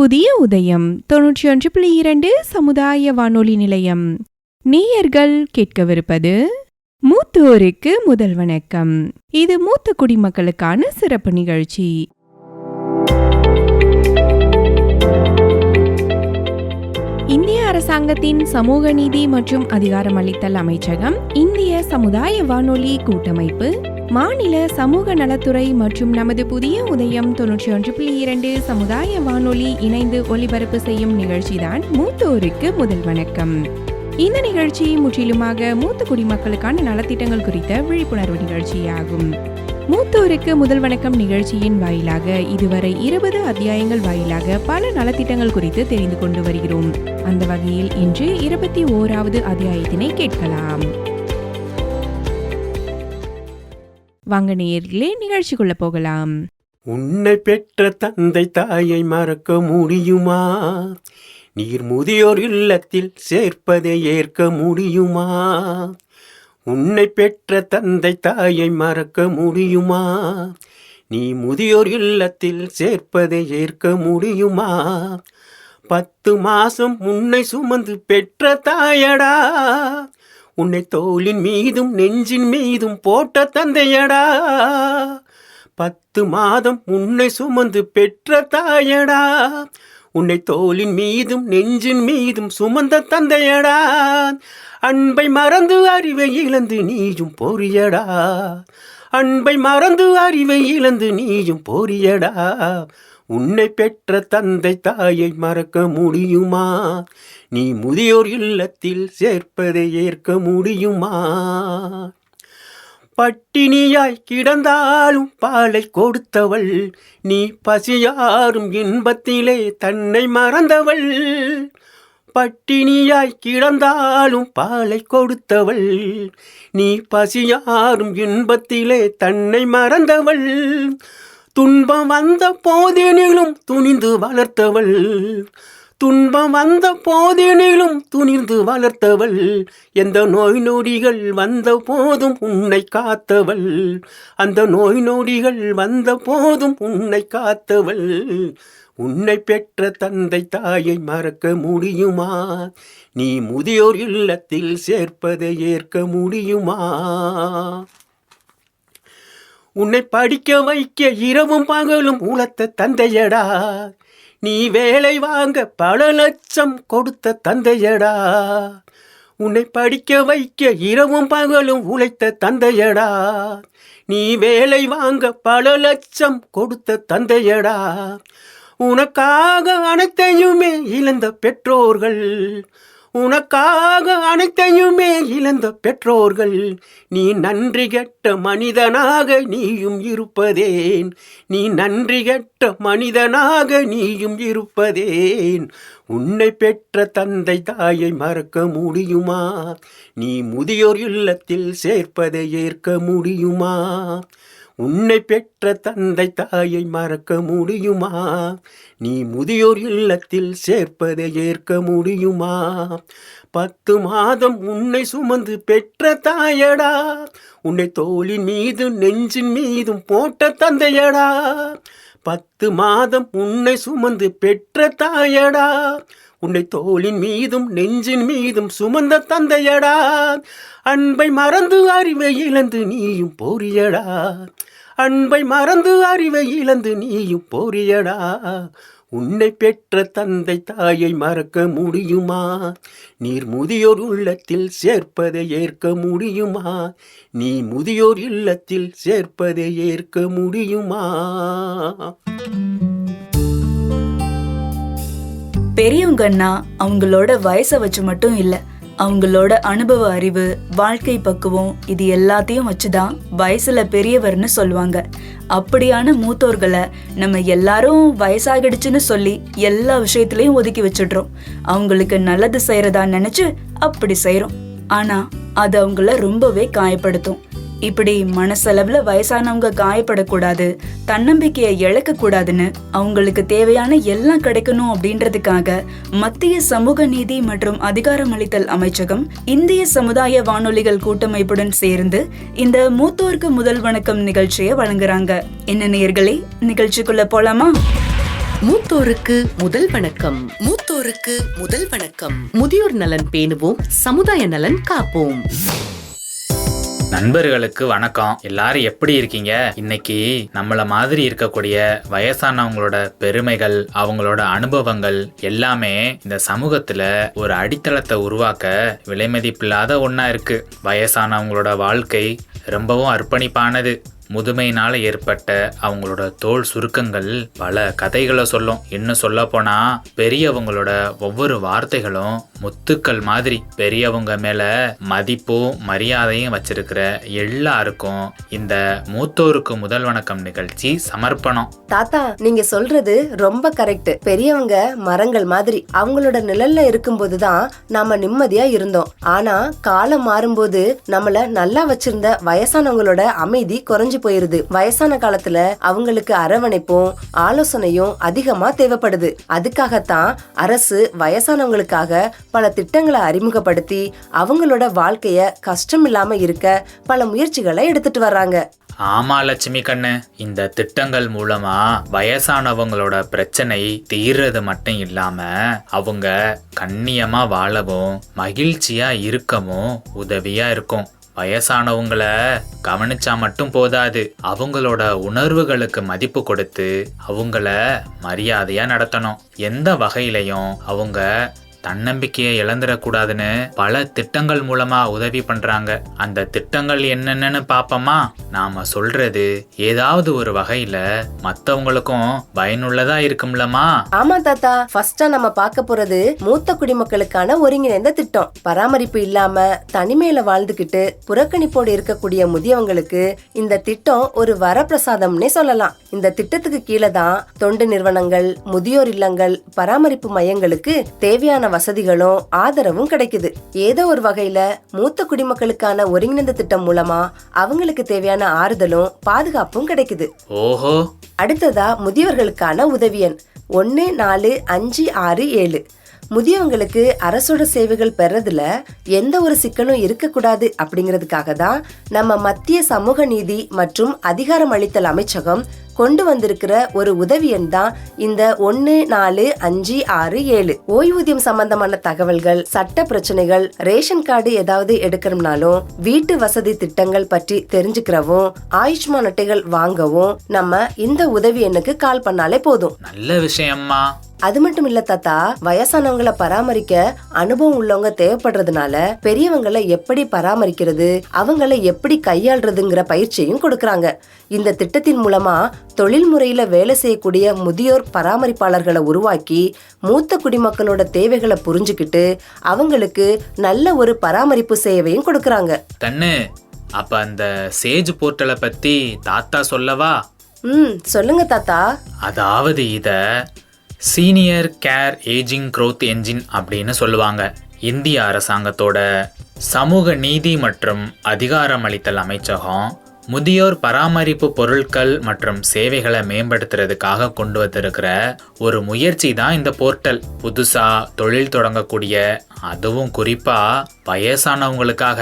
புதிய உதயம் 91.2 சமுதாய வானொலி நிலையம். நேயர்கள் கேட்கவிருப்பது மூத்தோருக்கு முதல் வணக்கம். இது மூத்த குடிமக்களுக்கான சிறப்பு நிகழ்ச்சி. இந்திய அரசாங்கத்தின் சமூக நீதி மற்றும் அதிகாரமளித்தல் அமைச்சகம், இந்திய சமுதாய வானொலி கூட்டமைப்பு, மாநில சமூக நலத்துறை மற்றும் நமது புதிய உதயம் 91.2 சமுதாய வானொலி இணைந்து ஒலிபரப்பு செய்யும் நிகழ்ச்சிதான் மூத்தோருக்கு முதல் வணக்கம். இந்த நிகழ்ச்சி முற்றிலுமாக மூத்த குடிமக்களுக்கான நலத்திட்டங்கள் குறித்த விழிப்புணர்வு நிகழ்ச்சியாகும். மூத்தோருக்கு முதல் வணக்கம் நிகழ்ச்சியின் வாயிலாக இதுவரை 20 அத்தியாயங்கள் வாயிலாக பல நலத்திட்டங்கள் குறித்து தெரிந்து கொண்டு வருகிறோம். அந்த வகையில் இன்று 21வது அத்தியாயத்தினை கேட்கலாம். வாங்க நேயர்களே, நிகழ்ச்சிக்குள்ள போகலாம். உன்னை பெற்ற தந்தை தாயை மறக்க முடியுமா? நீர் முதியோர் இல்லத்தில் சேர்ப்பதை ஏற்க முடியுமா? உன்னை பெற்ற தந்தை தாயை மறக்க முடியுமா? நீ முதியோர் இல்லத்தில் சேர்ப்பதை ஏற்க முடியுமா? 10 மாசம் உன்னை சுமந்து பெற்ற தாயடா, உன்னை தோளின் மீதும் நெஞ்சின் மீதும் போட்ட தந்தையடா. 10 மாதம் உன்னை சுமந்து பெற்ற தாயடா, உன்னை தோளின் மீதும் நெஞ்சின் மீதும் சுமந்த தந்தையடா. அன்பை மறந்து அறிவை இழந்து நீயும் போரியடா, அன்பை மறந்து அறிவை இழந்து நீயும் போரியடா. உன்னை பெற்ற தந்தை தாயை மறக்க முடியுமா? நீ முதியோர் இல்லத்தில் சேர்ப்பதை ஏற்க முடியுமா? பட்டினியாய் கிடந்தாலும் பாலை கொடுத்தவள், நீ பசியாரும் இன்பத்திலே தன்னை மறந்தவள். பட்டினியாய் கிடந்தாலும் பாலை கொடுத்தவள், நீ பசியாரும் இன்பத்திலே தன்னை மறந்தவள். துன்பம் வந்த போதினிலும் துணிந்து வளர்த்தவள், துன்பம் வந்த போதினிலும் துணிந்து வளர்த்தவள். எந்த நோய் நொடிகள் வந்த போதும் உன்னை காத்தவள், அந்த நோய் நொடிகள் வந்த போதும் உன்னை காத்தவள். உன்னை பெற்ற தந்தை தாயை மறக்க முடியுமா? நீ முதியோர் இல்லத்தில் சேர்ப்பதை ஏற்க முடியுமா? உன்னை படிக்க வைக்க இரவும் பகலும் உழைத்த தந்தையடா, நீ வேலை வாங்க பல லட்சம் கொடுத்த தந்தையடா. உன்னை படிக்க வைக்க இரவும் பகலும் உழைத்த தந்தையடா, நீ வேலை வாங்க பல லட்சம் கொடுத்த தந்தையடா. உனக்காக அனைத்தையுமே இழந்த பெற்றோர்கள், உனக்காக அனைத்தையுமே இழந்த பெற்றோர்கள். நீ நன்றி கெட்ட மனிதனாக நீயும் இருப்பதேன், நீ நன்றி கெட்ட மனிதனாக நீயும் இருப்பதேன். உன்னை பெற்ற தந்தை தாயை மறக்க முடியுமா? நீ முதியோர் இல்லத்தில் சேர்ப்பதை ஏற்க முடியுமா? உன்னை பெற்ற தந்தை தாயை மறக்க முடியுமா? நீ முதியோர் இல்லத்தில் சேர்ப்பதை ஏற்க முடியுமா? 10 மாதம் உன்னை சுமந்து பெற்ற தாயடா, உன்னை தோளின் மீது நெஞ்சின் மீதும் போட்ட தந்தையடா. 10 மாதம் உன்னை சுமந்து பெற்ற தாயடா, உன்னை தோளின் மீதும் நெஞ்சின் மீதும் சுமந்த தந்தையடா. அன்பை மறந்து அறிவை இழந்து நீயும் போரியடா, அன்பை மறந்து அறிவை இழந்து நீயும் போரியடா. உன்னை பெற்ற தந்தை தாயை மறக்க முடியுமா? நீர் முதியோர் உள்ளத்தில் சேர்ப்பதை ஏற்க முடியுமா? நீ முதியோர் இல்லத்தில் சேர்ப்பதை ஏற்க முடியுமா? பெரியவங்கன்னா அவங்களோட வயசை வச்சு மட்டும் இல்ல, அவங்களோட அனுபவ அறிவு, வாழ்க்கை பக்குவம், இது எல்லாத்தையும் வச்சுதான் வயசுல பெரியவர்னு சொல்லுவாங்க. அப்படியான மூத்தோர்களை நம்ம எல்லாரும் வயசாகிடுச்சுன்னு சொல்லி எல்லா விஷயத்திலையும் ஒதுக்கி வச்சிடுறோம். அவங்களுக்கு நல்லது செய்யறதா நினைச்சு அப்படி செய்யறோம். ஆனா அது அவங்கள ரொம்பவே காயப்படுத்தும். இப்படி மனசளவுல வயசானவங்க காயப்படக்கூடாது, தன்னம்பிக்கையை இழக்க கூடாதுன்னு அவங்களுக்கு தேவையான எல்லாம் கிடைக்கணும் அப்படின்றதுக்காக மத்திய சமூக நீதி மற்றும் அதிகாரமளித்தல் அமைச்சகம் இந்திய சமுதாய வானொலிகள் கூட்டமைப்புடன் சேர்ந்து இந்த மூத்தோருக்கு முதல் வணக்கம் நிகழ்ச்சியை வழங்குறாங்க. என்ன நேயர்களே, நிகழ்ச்சிக்குள்ள போலாமா? மூத்தோருக்கு முதல் வணக்கம். மூத்தோருக்கு முதல் வணக்கம். முதியோர் நலன் பேணுவோம், சமுதாய நலன் காப்போம். நண்பர்களுக்கு வணக்கம். எல்லாரும் எப்படி இருக்கீங்க? இன்னைக்கு நம்மள மாதிரி இருக்கக்கூடிய வயசானவங்களோட பெருமைகள், அவங்களோட அனுபவங்கள் எல்லாமே இந்த சமூகத்துல ஒரு அடித்தளத்தை உருவாக்க விலைமதிப்பில்லாத ஒண்ணா இருக்கு. வயசானவங்களோட வாழ்க்கை ரொம்பவும் அர்ப்பணிப்பானது. முதுமையினால ஏற்பட்ட அவங்களோட தோல் சுருக்கங்கள் பல கதைகளை சொல்லும். இன்னும் சொல்ல போனா பெரியவங்களோட ஒவ்வொரு வார்த்தைகளும் முத்துக்கள் மாதிரி. பெரியவங்க மேல மதிப்பும் மரியாதையும் வச்சிருக்கிற எல்லாருக்கும் இந்த மூத்தோருக்கு முதல் வணக்கம் நிகழ்ச்சி சமர்ப்பணம். தாத்தா, நீங்க சொல்றது ரொம்ப கரெக்ட். பெரியவங்க மரங்கள் மாதிரி. அவங்களோட நிழல்ல இருக்கும்போதுதான் நாம நிம்மதியா இருந்தோம். ஆனா காலம் மாறும்போது நம்மள நல்லா வச்சிருந்த வயசானவங்களோட அமைதி குறைஞ்சு போயிருது. வயசான காலத்துல அவங்களுக்கு அரவணைப்பும் ஆலோசனையும் அதிகமா தேவைப்படுது. அதுக்காகத்தான் அரசு வயசானவங்களுக்காக பல திட்டங்களை அறிமுகப்படுத்தி அவங்களோட வாழ்க்கைய கஷ்டம் இல்லாம இருக்க பல முயற்சிகளை எடுத்துட்டு வர்றாங்க. ஆமா லட்சுமி கண்ணு, இந்த திட்டங்கள் மூலமா வயசானவங்களோட பிரச்சனை தீர்றது மட்டும் இல்லாம அவங்க கண்ணியமா வாழவும் மகிழ்ச்சியா இருக்கவும் உதவியா இருக்கும். வயசானவங்கள கவனிச்சா மட்டும் போதாது, அவங்களோட உணர்வுகளுக்கு மதிப்பு கொடுத்து அவங்கள மரியாதையா நடத்தணும். எந்த வகையிலையும் அவங்க தன்னம்பிக்கையை இழந்துடக்கூடாதுன்னு பல திட்டங்கள் மூலமா உதவி பண்றாங்க. அந்த திட்டங்கள் என்னென்னு பாப்போமா? நாம சொல்றது ஏதாவது ஒரு வகையில மத்தவங்களுக்கும் பயனுள்ளதா இருக்கும்லமா? ஆமா தாத்தா, ஃபர்ஸ்டா நம்ம பார்க்க போறது மூத்த குடிமக்களுக்கான ஒருங்கிணைந்த திட்டம். பராமரிப்பு இல்லாம தனிமையில வாழ்ந்துகிட்டு புறக்கணிப்போடு இருக்கக்கூடிய முதியவங்களுக்கு இந்த திட்டம் ஒரு வரப்பிரசாதம்னே சொல்லலாம். இந்த திட்டத்துக்கு கீழே தான் தொண்டு நிறுவனங்கள், முதியோர் இல்லங்கள், பராமரிப்பு மையங்களுக்கு தேவையான வசதிகளும் ஆதரவும் கிடைக்குது. ஏதோ ஒரு வகையில மூத்த குடிமக்களுக்கான ஒருங்கிணைந்த திட்டம் மூலமா அவங்களுக்கு தேவையான ஆறுதலும் பாதுகாப்பும் கிடைக்குது. ஓஹோ. அடுத்ததா முதியவர்களுக்கான உதவி எண் 145667. முதியவங்களுக்கு அரசோட சேவைகள் பெறதுல எந்த ஒரு சிக்கலும் இருக்கக்கூடாது அப்படிங்கிறதுக்காக தான் நம்ம மத்திய சமூக நீதி மற்றும் அதிகாரமளித்தல் அமைச்சகம் கொண்டு வந்திருக்கிற ஒரு உதவி எண் தான் இந்த 145667. ஓய்வூதியம் சம்பந்தமான தகவல்கள், சட்ட பிரச்சனைகள், ரேஷன் கார்டு ஏதாவது எடுக்கணும்னாலும், வீட்டு வசதி திட்டங்கள் பற்றி தெரிஞ்சுக்கிறவும், ஆயுஷ்மான் அட்டைகள் வாங்கவும் நம்ம இந்த உதவி எண்ணுக்கு கால் பண்ணாலே போதும். நல்ல விஷயம்மா. அது மட்டும் இல்ல தாத்தா, வயசானவங்களை பராமரிக்க அனுபவம் உள்ளவங்க தேவைப்படுறதுனால பெரியவங்களை எப்படி பராமரிக்கிறது, அவங்களை எப்படி கையாள்றதுங்கிற பயிற்சியும் கொடுக்கறாங்க. இந்த திட்டத்தின் மூலமா தொழில் முறையில வேலை செய்யக்கூடிய முதியோர் பராமரிப்பாளர்களை உருவாக்கி மூத்த குடிமக்களோட தேவைகளை புரிஞ்சுக்கிட்டு அவங்களுக்கு நல்ல ஒரு பராமரிப்பு சேவையும் கொடுக்கறாங்க. கண்ணு, அப்ப அந்த சேஜ் போர்ட்டலை பத்தி தாத்தா சொல்லவா? சொல்லுங்க தாத்தா. அதாவது இத senior care ageing growth engine அப்படின்னு சொல்லுவாங்க. இந்திய அரசாங்கத்தோட சமூக நீதி மற்றும் அதிகாரமளித்தல் அமைச்சகம் முதியோர் பராமரிப்பு பொருட்கள் மற்றும் சேவைகளை மேம்படுத்துறதுக்காக கொண்டு வந்திருக்கிற ஒரு முயற்சி தான் இந்த போர்ட்டல். புதுசா தொழில் தொடங்கக்கூடிய, அதுவும் குறிப்பா வயசானவங்களுக்காக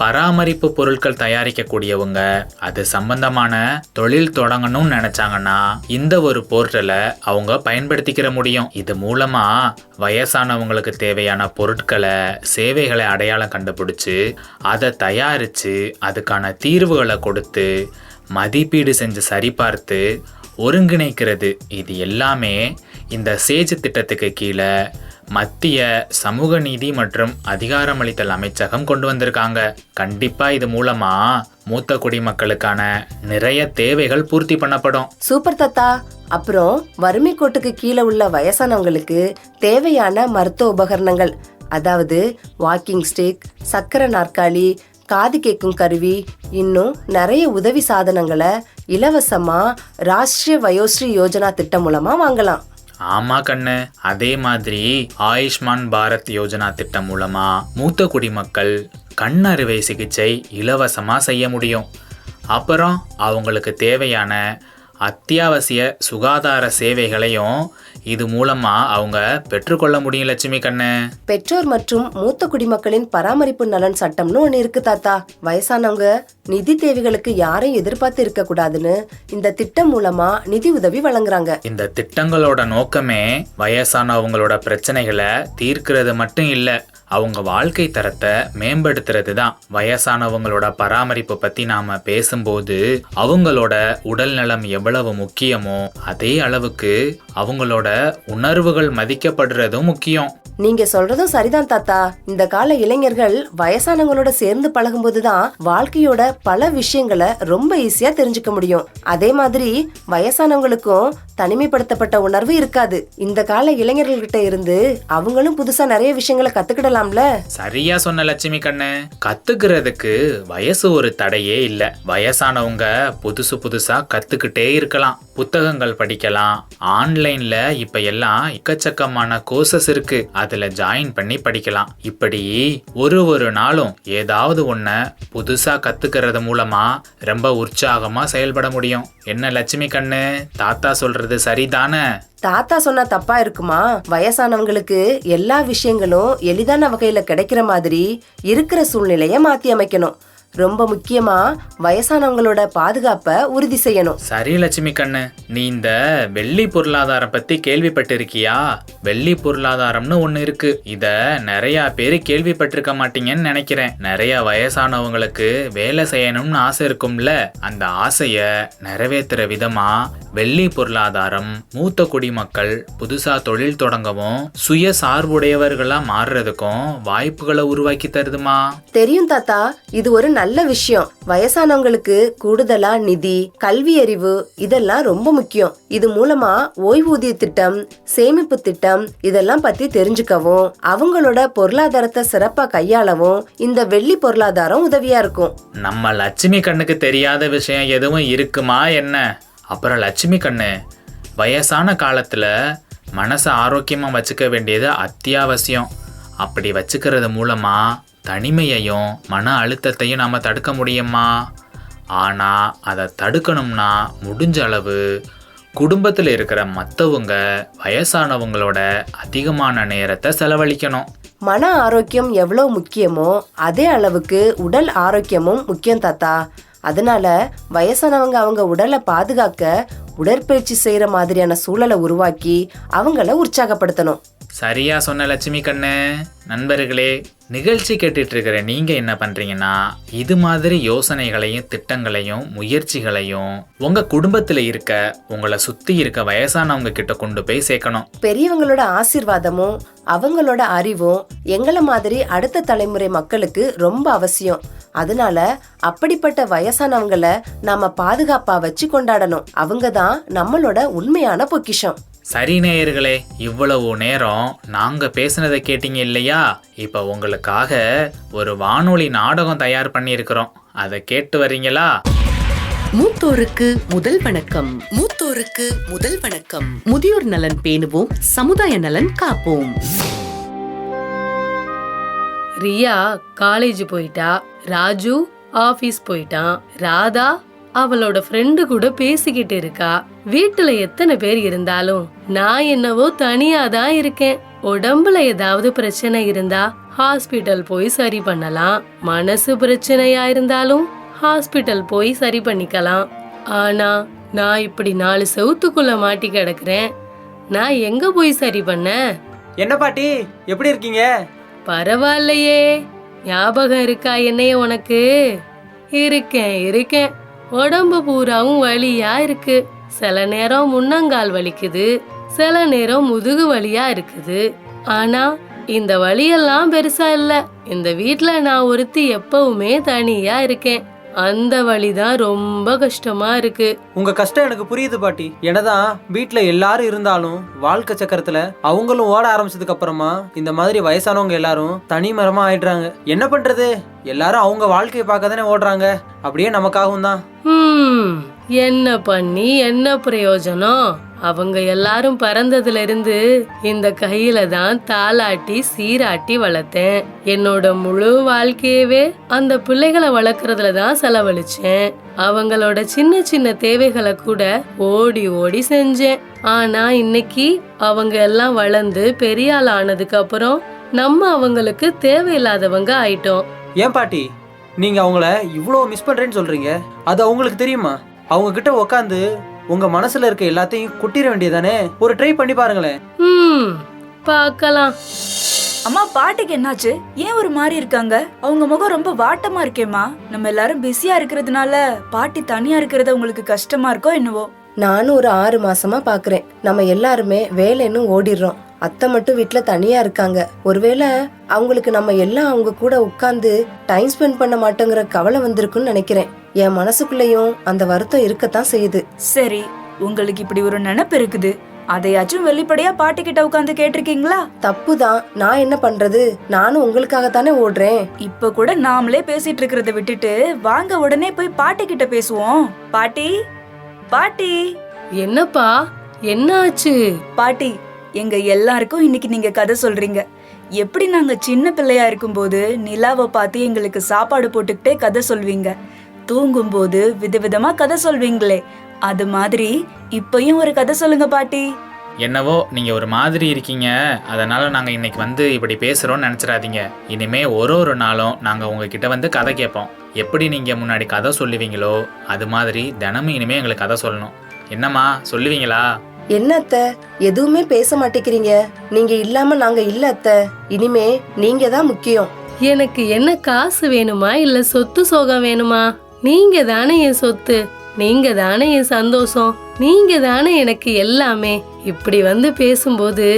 பராமரிப்பு பொருட்கள் தயாரிக்கக்கூடியவங்க, அது சம்பந்தமான தொழில் தொடங்கணும்னு நினைச்சாங்கன்னா இந்த ஒரு போர்ட்டலை அவங்க பயன்படுத்திக்கிற முடியும். இது மூலமா வயசானவங்களுக்கு தேவையான பொருட்களை, சேவைகளை அடையாளம் கண்டுபிடிச்சு அதை தயாரிச்சு அதுக்கான தீர்வுகளை கொடுத்து மதிப்பீடு செஞ்சு சரிபார்த்து ஒருங்கிணைக்கிறது, இது எல்லாமே இந்த சேஜ் திட்டத்துக்கு கீழே மத்திய சமூக நீதி மற்றும் அதிகாரமளித்தல் அமைச்சகம் கொண்டு வந்திருக்காங்க. கண்டிப்பா இது மூலமா மூத்த குடிமக்களுக்கான நிறைய தேவைகள் பூர்த்தி பண்ணப்படும். சூப்பர் தாத்தா. அப்புறம் வறுமை கோட்டுக்கு கீழே உள்ள வயசானவங்களுக்கு தேவையான மருத்துவ உபகரணங்கள், அதாவது வாக்கிங் ஸ்டிக், சக்கர நாற்காலி, காது கேட்கும் கருவி, இன்னும் நிறைய உதவி சாதனங்களை இலவசமா ராஷ்டிரிய வயோஸ்ரீ யோஜனா திட்டம் மூலமா வாங்கலாம். ஆமா கண்ணு, அதே மாதிரி ஆயுஷ்மான் பாரத் யோஜனா திட்டம் மூலமா மூத்த குடிமக்கள் கண் அறுவை சிகிச்சை இலவசமா செய்ய முடியும். அப்புறம் அவங்களுக்கு தேவையான அத்தியாவசிய சுகாதார சேவைகளையும் இது மூலமா அவங்க பெற்றுக்கொள்ள முடியும் லட்சுமி கண்ணு. பெற்றோர் மற்றும் மூத்த குடிமக்களின் பராமரிப்பு நலன் சட்டம்னு ஒண்ணு இருக்கு தாத்தா. வயசானவங்க நிதி தேவைகளுக்கு யாரையும் எதிர்பார்த்து இருக்க கூடாதுன்னு இந்த திட்டம் மூலமா நிதி உதவி வழங்குறாங்க. இந்த திட்டங்களோட நோக்கமே வயசானவங்களோட பிரச்சனைகளை தீர்க்கிறது மட்டும் இல்ல, அவங்க வாழ்க்கை தரத்தை மேம்படுத்துறது தான். வயசானவங்களோட பராமரிப்பு பத்தி நாம பேசும்போது அவங்களோட உடல் நலம் எவ்வளவு முக்கியமோ அதே அளவுக்கு அவங்களோட உணர்வுகள் மதிக்கப்படுறதும் முக்கியம். நீங்க சொல்றதும் சரிதான் தாத்தா. இந்த கால இளைஞர்கள் வயசானவங்களோட சேர்ந்து பழகும்போதுதான் வாழ்க்கையோட பல விஷயங்களை ரொம்ப ஈஸியா தெரிஞ்சுக்க முடியும். அதே மாதிரி வயசானவங்களுக்கும் தனிமைப்படுத்தப்பட்ட உணர்வு இருக்காது. இந்த கால இளைஞர்கள்கிட்ட இருந்து அவங்களும் புதுசா நிறைய விஷயங்களை கத்துக்கிடலாம்ல. சரியா சொன்ன லட்சுமி கண்ணு. கத்துக்கிறதுக்கு வயசு ஒரு தடையே இல்ல. வயசானவங்க புதுசு புதுசா கத்துக்கிட்டே இருக்கலாம், புத்தகங்கள் படிக்கலாம். ஆன்லைன்ல இப்ப எல்லாம் எக்கச்சக்கமான கோர்சஸ் இருக்கு, அதுல ஜாயின் பண்ணி படிக்கலாம். இப்படி ஒரு நாளும் ஏதாவது ஒன்ன புதுசா கத்துக்கிறது மூலமா ரொம்ப உற்சாகமா செயல்பட முடியும். என்ன லட்சுமி கண்ணு, தாத்தா சொல்றது சரிதானே? தாத்தா சொன்னா தப்பா இருக்குமா? வயசானவங்களுக்கு எல்லா விஷயங்களும் எளிதான வகையில கிடைக்கிற மாதிரி இருக்கிற சூழ்நிலைய மாத்தி அமைக்கணும். ரொம்ப முக்கியமா வயசானவங்களோட பாதுகாப்பை உறுதி செய்யணும். சரி லட்சுமி கண்ணு, நீ இந்த வெள்ளி பொருளாதாரம் பத்தி கேள்விப்பட்டிருக்கியா? வெள்ளி பொருளாதாரம்னு ஒண்ணு இருக்கு. இத நிறைய பேரு கேள்விப்பட்டிருக்க மாட்டீங்கன்னு நினைக்கிறேன். நிறைய வயசானவங்களுக்கு வேலை செய்யணும்னு ஆசை இருக்கும்ல, அந்த ஆசைய நிறைவேற்றுற விதமா வெள்ளி பொருளாதாரம் மூத்த குடிமக்கள் புதுசா தொழில் தொடங்கவும் சுய சார்புடையவர்களா மாறுறதுக்கும் வாய்ப்புகளை உருவாக்கி தருதுமா. தெரியும் தாத்தா, இது ஒரு நல்ல விஷயம். வயசானவங்களுக்கு கூடுதலா நிதி, கல்வி அறிவு இதெல்லாம் ரொம்ப முக்கியம். இது மூலமா ஓய்வூதிய திட்டம், சேமிப்பு திட்டம் இதெல்லாம் பத்தி தெரிஞ்சுக்கவும் அவங்களோட பொருளாதாரத்தை சிறப்பா கையாளவும் இந்த வெள்ளி பொருளாதாரம் உதவியா இருக்கும். நம்ம லட்சுமி கண்ணுக்கு தெரியாத விஷயம் எதுவும் இருக்குமா என்ன? அப்புறம் லட்சுமி கண்ணு, வயசான காலத்துல மனசை ஆரோக்கியமா வச்சுக்க வேண்டியது அத்தியாவசியம். அப்படி வச்சுக்கிறது மூலமா தனிமையையும் மன அழுத்தத்தையும் நாம தடுக்க முடியுமா? ஆனா அதை தடுக்கணும்னா முடிஞ்ச அளவு குடும்பத்தில் இருக்கிற மற்றவங்க வயசானவங்களோட அதிகமான நேரத்தை செலவழிக்கணும். மன ஆரோக்கியம் எவ்வளவு முக்கியமோ அதே அளவுக்கு உடல் ஆரோக்கியமும் முக்கியம் தாத்தா. அதனால வயசானவங்க அவங்க உடலை பாதுகாக்க உடற்பயிற்சி செய்யற மாதிரியான சூழலை உருவாக்கி அவங்கள உற்சாகப்படுத்தணும். சரியா சொன்ன லட்சுமி கண்ணு. நண்பர்களே, நிகழ்ச்சி கேட்டுட்டு இருக்கிற நீங்க என்ன பண்றீங்கன்னா, இது மாதிரி யோசனைகளையும் திட்டங்களையும் முயற்சிகளையும் உங்க குடும்பத்துல இருக்க உங்களை சுத்தி இருக்க வயசானவங்க கிட்ட கொண்டு போய் சேர்க்கணும். பெரியவங்களோட ஆசீர்வாதமும் அவங்களோட அறிவும் எங்களை மாதிரி அடுத்த தலைமுறை மக்களுக்கு ரொம்ப அவசியம். அதனால அப்படிப்பட்ட வயசானவங்களை நாம பாதுகாப்பா வச்சு கொண்டாடணும். அவங்கதான் நம்மளோட உண்மையான பொக்கிஷம். சரி நேயர்களே, இவ்வளவு நேரம் நாங்க பேசுனதை கேட்டீங்க இல்லையா? இப்ப உங்களுக்காக ஒரு வானொலி நாடகம் தயார் பண்ணியிருக்கிறோம், அதை கேட்டு வர்றீங்களா? மூத்தோருக்கு முதல் வணக்கம். மூத்தோருக்கு முதல் வணக்கம். முதியோர் நலன் பேணுவோம், சமுதாய நலன் காப்போம். ரியா காலேஜ் போயிட்டா, ராஜு ஆபீஸ் போயிட்டான், ராதா அவளோட ஃப்ரெண்டு கூட பேசிக்கிட்டு இருக்கா. வீட்டுல எத்தனை பேர் இருந்தாலும் நான் என்னவோ தனியா தான் இருக்கேன். உடம்புல ஏதாவது பிரச்சனை இருந்தா ஹாஸ்பிட்டல் போய் சரி பண்ணலாம். மனசு பிரச்சனையா இருந்தாலும் ஹாஸ்பிட்டல் போய் சரி பண்ணிக்கலாம். ஆனா நான் இப்படி 4 செவுத்துக்குள்ள மாட்டி கிடக்குறேன். நான் எங்க போய் சரி பண்ண? என்ன பாட்டி, எப்படி இருக்கீங்க? பரவாயில்லையே, ஞாபகம் இருக்கா என்னைய உனக்கு? இருக்கேன். உடம்பு பூராவும் வலியா இருக்கு. சில நேரம் முன்னங்கால் வலிக்குது, சில நேரம் முதுகு வலியா இருக்குது. ஆனா இந்த வலியெல்லாம் பெருசா இல்ல. இந்த வீட்ல நான் ஒருத்தி எப்பவுமே தனியா இருக்கேன். அந்த வலிதான் ரொம்ப கஷ்டமா இருக்கு. உங்க கஷ்டம் எனக்கு புரியுது பாட்டி. என்னதான் வீட்டுல எல்லாரும் இருந்தாலும் வாழ்க்கை சக்கரத்துல அவங்களும் ஓட ஆரம்பிச்சதுக்கு அப்புறமா இந்த மாதிரி வயசானவங்க எல்லாரும் தனி மரமா ஆயிடுறாங்க. என்ன பண்றது, எல்லாரும் அவங்க வாழ்க்கையை பார்க்க தானே ஓடுறாங்க. அப்படியே நமக்காகவும் தான். என்ன பண்ணி என்ன பிரயோஜனம்? அவங்க எல்லாரும் பிறந்ததுல இருந்து இந்த கையில தான் தாலாட்டி சீராட்டி வளர்த்தேன். என்னோட முழு வாழ்க்கையவே அந்த பிள்ளைகளை வளர்க்கறதுல தான் செலவழிச்சேன். அவங்களோட சின்ன சின்ன தேவைகளை கூட ஓடி ஓடி செஞ்சேன். ஆனா இன்னைக்கு அவங்க எல்லாம் வளர்ந்து பெரிய ஆள் ஆனதுக்கு அப்புறம் நம்ம அவங்களுக்கு தேவையில்லாதவங்க ஆயிட்டோம். ஏன் பாட்டி நீங்க அவங்கள இவ்வளோ மிஸ் பண்றேன்னு சொல்றீங்க? அது அவங்களுக்கு தெரியுமா? அவங்க கிட்ட உக்காந்து உங்க மனசுல இருக்க எல்லாத்தையும் கொட்டிட வேண்டியதானே? ஒரு ட்ரை பண்ணி பாருங்களேன். பார்க்கலாம். அம்மா, பாட்டிக்கு என்னாச்சு? ஏன் ஒரு மாதிரி இருக்காங்க? அவங்க முகம் ரொம்ப வாட்டமா இருக்கேம்மா. நம்ம எல்லாரும் பிஸியா இருக்கிறதுனால பாட்டி தனியா இருக்கிறது உங்களுக்கு கஷ்டமா இருக்கோ என்னவோ? நானும் ஒரு 6 மாசமா பாக்குறேன். நம்ம எல்லாருமே வேலைன்னு ஓடிடுறோம். அத்தை மட்டும் வீட்டுல தனியா இருக்காங்க. ஒருவேளை அவங்களுக்கு நம்ம எல்லாம் அவங்க கூட உட்கார்ந்து டைம் ஸ்பெண்ட் பண்ண மாட்டோங்கிற கவலை வந்திருக்குன்னு நினைக்கிறேன். என் மனசுக்குள்ளேயும் அந்த வருத்தம் இருக்கத்தான் செய்யுது. சரி, உங்களுக்கு இப்படி ஒரு நினைப்பு இருக்குது, அதையாச்சும் வெளிப்படையா பாட்டி கிட்ட உட்கார்ந்து கேட்டிருக்கீங்களா? தப்புதான். நான் என்ன பண்றது? நானும் உங்களுக்காகத்தானே ஓடுறேன். இப்ப கூட நாமளே பேசிட்டு இருக்கிறத விட்டுட்டு வாங்க உடனே போய் பாட்டி கிட்ட பேசுவோம். பாட்டி, பாட்டி. என்னப்பா, என்னாச்சு? பாட்டி, எங்க எல்லாருக்கும் இன்னைக்கு நீங்க கதை சொல்றீங்க. எப்படி நாங்க சின்ன பிள்ளையா இருக்கும்போது நிலாவை பார்த்து எங்களுக்கு சாப்பாடு போட்டுக்கிட்டே கதை சொல்வீங்க, தூங்கும் போது விதவிதமா கதை சொல்வீங்களே, அது மாதிரி இப்பயும் ஒரு கதை சொல்லுங்க பாட்டி. என்னவோ நீங்கள் ஒரு மாதிரி இருக்கீங்க, அதனால் நாங்கள் இன்னைக்கு வந்து இப்படி பேசுகிறோன்னு நினச்சிடாதீங்க. இனிமே ஒரு நாளும் நாங்கள் உங்ககிட்ட வந்து கதை கேட்போம். எப்படி நீங்கள் முன்னாடி கதை சொல்லுவீங்களோ அது மாதிரி தினமும் இனிமே எங்களுக்கு கதை சொல்லணும். என்னம்மா, சொல்லுவீங்களா? என்ன அத்தை, எதுவுமே பேச மாட்டேங்கிறீங்க? நீங்க இல்லாம நாங்க இல்ல அத்தை. இனிமே நீங்க தான் முக்கியம். எனக்கு என்ன காசு வேணுமா இல்ல சொத்து சோகம் வேணுமா? நீங்க தானே என் சொத்து, நீங்க தானே என் சந்தோஷம், நீங்க தானே எனக்கு எல்லாமே. இப்படி வந்து பேசும்போது